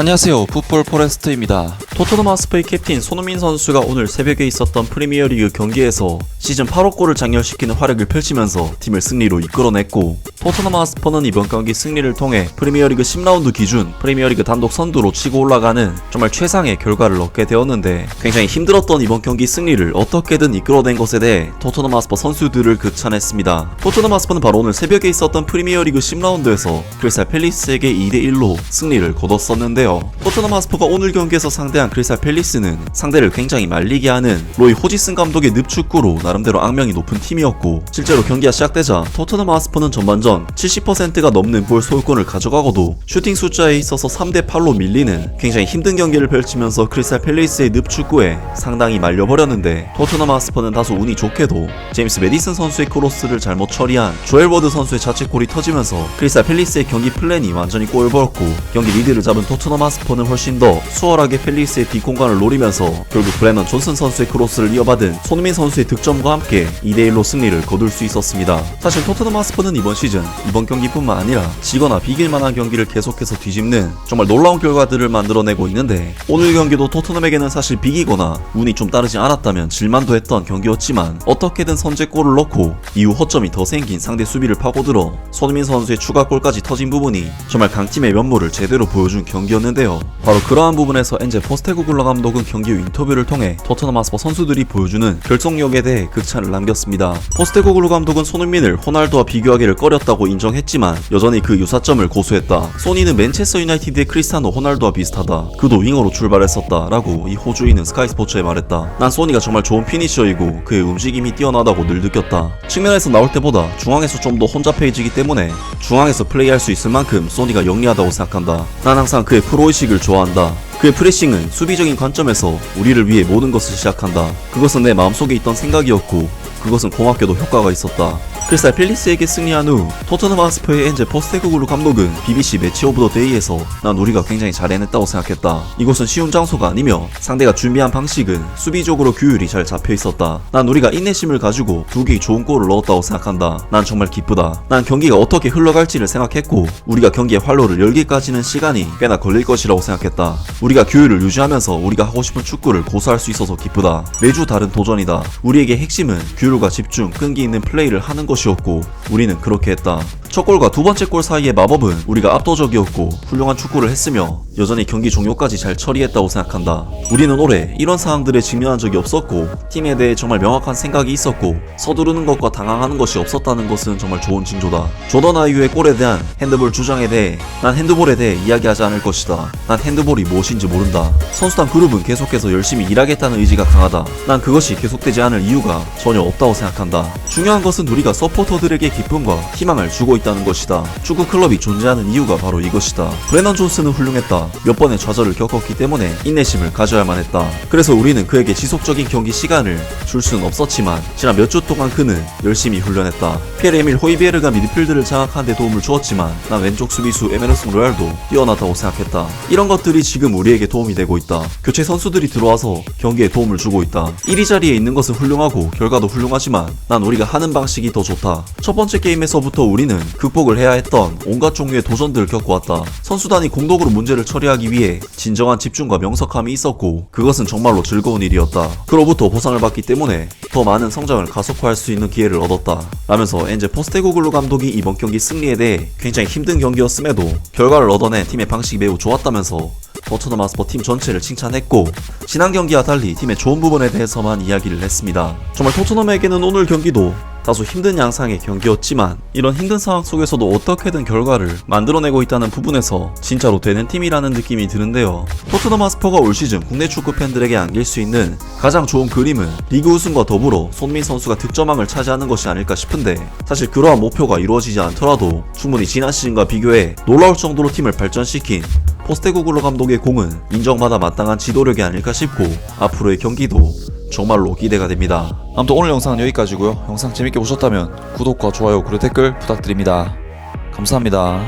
안녕하세요, 풋볼 포레스트입니다. 토트넘 하스퍼의 캡틴 손흥민 선수가 오늘 새벽에 있었던 프리미어리그 경기에서 시즌 8호 골을 장렬시키는 활약을 펼치면서 팀을 승리로 이끌어냈고, 토트넘 하스퍼는 이번 경기 승리를 통해 프리미어리그 10라운드 기준 프리미어리그 단독 선두로 치고 올라가는 정말 최상의 결과를 얻게 되었는데, 굉장히 힘들었던 이번 경기 승리를 어떻게든 이끌어낸 것에 대해 토트넘 하스퍼 선수들을 극찬했습니다. 토트넘 하스퍼는 바로 오늘 새벽에 있었던 프리미어리그 10라운드에서 크리스탈 팰리스에게 2대1로 승리를 거뒀었는데요. 토트넘 하스퍼가 오늘 경기에서 상대한 크리스탈 팰리스는 상대를 굉장히 말리게 하는 로이 호지슨 감독의 늪축구로 나름대로 악명이 높은 팀이었고, 실제로 경기가 시작되자 토트넘 하스퍼는 전반전 70%가 넘는 볼 소유권을 가져가고도 슈팅 숫자에 있어서 3대8로 밀리는 굉장히 힘든 경기를 펼치면서 크리스탈 팰리스의 늪축구에 상당히 말려버렸는데, 토트넘 하스퍼는 다소 운이 좋게도 제임스 매디슨 선수의 크로스를 잘못 처리한 조엘 워드 선수의 자책골이 터지면서 크리스탈 팰리스의 경기 플랜이 완전히 꼬여버렸고, 경기 리드를 잡은 토트넘 하스퍼는 훨씬 더 수월하게 팰리스의 뒷공간을 노리면서 결국 브레넌 존슨 선수의 크로스를 이어받은 손흥민 선수의 득점과 함께 2대1로 승리를 거둘 수 있었습니다. 사실 토트넘 하스퍼는 이번 시즌 이번 경기뿐만 아니라 지거나 비길 만한 경기를 계속해서 뒤집는 정말 놀라운 결과들을 만들어내고 있는데, 오늘 경기도 토트넘에게는 사실 비기거나 운이 좀 따르지 않았다면 질만도 했던 경기였지만, 어떻게든 선제골을 넣고 이후 허점이 더 생긴 상대 수비를 파고들어 손흥민 선수의 추가골까지 터진 부분이 정말 강팀의 면모를 제대로 보여준 경기였는데요. 바로 그러한 부분에서 엔제 포스테코글루 감독은 경기 후 인터뷰를 통해 토트넘 하스퍼 선수들이 보여주는 결속력에 대해 극찬을 남겼습니다. 포스테코글루 감독은 손흥민을 호날두와 비교하기를 꺼렸다고 인정했지만 여전히 그 유사점을 고수했다. 소니는 맨체스터 유나이티드의 크리스티아노 호날두와 비슷하다. 그도 윙어로 출발했었다 라고 이 호주인은 스카이스포츠에 말했다. 난 소니가 정말 좋은 피니셔이고 그의 움직임이 뛰어나다고 늘 느꼈다. 측면에서 나올 때보다 중앙에서 좀 더 혼잡해지기 때문에 중앙에서 플레이할 수 있을 만큼 소니가 영리하다고 생각한다. 난 항상 그의 프로의식을 좋아한다. 그의 프레싱은 수비적인 관점에서 우리를 위해 모든 것을 시작한다. 그것은 내 마음속에 있던 생각이었고 그것은 고맙게도 효과가 있었다. 크리스탈 팰리스에게 승리한 후 토트넘 하스퍼의 엔제 포스테코글루 감독은 BBC 매치 오브 더 데이에서 난 우리가 굉장히 잘 해냈다고 생각했다. 이곳은 쉬운 장소가 아니며 상대가 준비한 방식은 수비적으로 규율이 잘 잡혀 있었다. 난 우리가 인내심을 가지고 두 개의 좋은 골을 넣었다고 생각한다. 난 정말 기쁘다. 난 경기가 어떻게 흘러갈지를 생각했고 우리가 경기의 활로를 열기까지는 시간이 꽤나 걸릴 것이라고 생각했다. 우리가 규율을 유지하면서 우리가 하고 싶은 축구를 고수할 수 있어서 기쁘다. 매주 다른 도전이다. 우리에게 핵심은 규율과 집중, 끈기 있는 플레이를 하는 것이었고 우리는 그렇게 했다. 첫 골과 두 번째 골 사이의 마법은 우리가 압도적이었고 훌륭한 축구를 했으며 여전히 경기 종료까지 잘 처리했다고 생각한다. 우리는 올해 이런 상황들에 직면한 적이 없었고 팀에 대해 정말 명확한 생각이 있었고 서두르는 것과 당황하는 것이 없었다는 것은 정말 좋은 징조다. 조던 아이유의 골에 대한 핸드볼 주장에 대해 난 핸드볼에 대해 이야기하지 않을 것이다. 난 핸드볼이 무엇인지 모른다. 선수단 그룹은 계속해서 열심히 일하겠다는 의지가 강하다. 난 그것이 계속되지 않을 이유가 전혀 없다고 생각한다. 중요한 것은 우리가 서포터들에게 기쁨과 희망을 주고 있다는 것이다. 축구 클럽이 존재하는 이유가 바로 이것이다. 브레넌 존슨은 훌륭했다. 몇 번의 좌절을 겪었기 때문에 인내심을 가져야만 했다. 그래서 우리는 그에게 지속적인 경기 시간을 줄 수는 없었지만 지난 몇 주 동안 그는 열심히 훈련했다. 피에르 에밀 호이비에르가 미드필드를 장악하는 데 도움을 주었지만 난 왼쪽 수비수 에메르송 로얄도 뛰어나다고 생각했다. 이런 것들이 지금 우리에게 도움이 되고 있다. 교체 선수들이 들어와서 경기에 도움을 주고 있다. 1위 자리에 있는 것은 훌륭하고 결과도 훌륭하지만 난 우리가 하는 방식이 더 좋다. 첫 번째 게임에서부터 우리는 극복을 해야 했던 온갖 종류의 도전들을 겪어왔다. 선수단이 공동으로 문제를 처리하기 위해 진정한 집중과 명석함이 있었고 그것은 정말로 즐거운 일이었다. 그로부터 보상을 받기 때문에 더 많은 성장을 가속화할 수 있는 기회를 얻었다. 라면서 엔제 포스테코글루 감독이 이번 경기 승리에 대해 굉장히 힘든 경기였음에도 결과를 얻어낸 팀의 방식이 매우 좋았다면서 토트넘 하스퍼 팀 전체를 칭찬했고 지난 경기와 달리 팀의 좋은 부분에 대해서만 이야기를 했습니다. 정말 토트넘에게는 오늘 경기도 다소 힘든 양상의 경기였지만 이런 힘든 상황 속에서도 어떻게든 결과를 만들어내고 있다는 부분에서 진짜로 되는 팀이라는 느낌이 드는데요. 토트넘 하스퍼가 올 시즌 국내 축구 팬들에게 안길 수 있는 가장 좋은 그림은 리그 우승과 더불어 손흥민 선수가 득점왕을 차지하는 것이 아닐까 싶은데, 사실 그러한 목표가 이루어지지 않더라도 충분히 지난 시즌과 비교해 놀라울 정도로 팀을 발전시킨 포스테코글루 감독의 공은 인정받아 마땅한 지도력이 아닐까 싶고 앞으로의 경기도 정말로 기대가 됩니다. 아무튼 오늘 영상은 여기까지고요. 영상 재밌게 보셨다면 구독과 좋아요 그리고 댓글 부탁드립니다. 감사합니다.